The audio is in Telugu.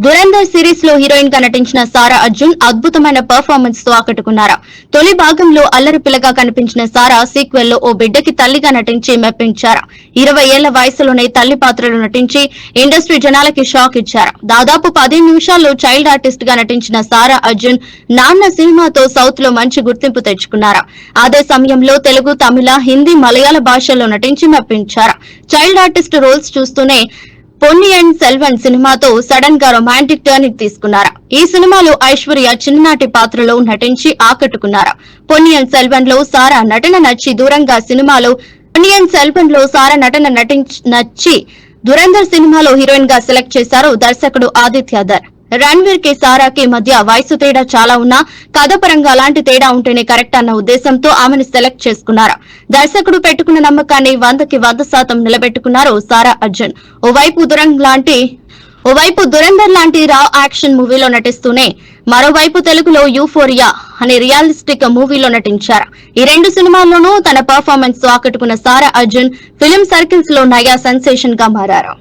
దురంధర్ సిరీస్ లో హీరోయిన్ గా నటించిన సారా అర్జున్ అద్భుతమైన పర్ఫార్మెన్స్ తో ఆకట్టుకున్నారు. తొలి భాగంలో అల్లరి పిల్లగా కనిపించిన సారా సీక్వెల్ లో ఓ బిడ్డకి తల్లిగా నటించి మెప్పించారు. 20 ఏళ్ల వయసులోనే తల్లి పాత్రలో నటించి ఇండస్ట్రీ జనాలకి షాక్ ఇచ్చారు. దాదాపు 15 నిమిషాల్లో చైల్డ్ ఆర్టిస్ట్ గా నటించిన సారా అర్జున్ నాన్న సినిమాతో సౌత్ లో మంచి గుర్తింపు తెచ్చుకున్నారు. అదే సమయంలో తెలుగు, తమిళ, హిందీ, మలయాళ భాషల్లో నటించి మెప్పించారు. చైల్డ్ ఆర్టిస్ట్ రోల్స్ చూస్తూనే పొన్నియిన్ సెల్వన్ సినిమాతో సడన్ గా రొమాంటిక్ టర్నింగ్ తీసుకున్నారు. ఈ సినిమాలో ఐశ్వర్య చిన్ననాటి పాత్రలో నటించి ఆకట్టుకున్నారు. పొన్నియిన్ సెల్వన్ లో సారా నటన నచ్చి దురంధర్ సినిమాలో హీరోయిన్ గా సెలెక్ట్ చేశారు దర్శకుడు ఆదిత్యధర్. రణ్వీర్ కి సారాకి మధ్య వయసు తేడా చాలా ఉన్నా కథపరంగా అలాంటి తేడా ఉంటేనే కరెక్ట్ అన్న ఉద్దేశంతో ఆమెను సెలెక్ట్ చేసుకున్నారు. దర్శకుడు పెట్టుకున్న నమ్మకాన్ని 100కి 100% నిలబెట్టుకున్నారు సారా అర్జున్. ఓవైపు దురంధర్ లాంటి రా యాక్షన్ మూవీలో నటిస్తూనే మరోవైపు తెలుగులో యూఫోరియా అనే రియలిస్టిక్ మూవీలో నటించారు. ఈ 2 సినిమాల్లోనూ తన పర్ఫార్మెన్స్ తో ఆకట్టుకున్న సారా అర్జున్ ఫిల్మ్ సర్కిల్స్ లో నయా సెన్సేషన్ గా మారారు.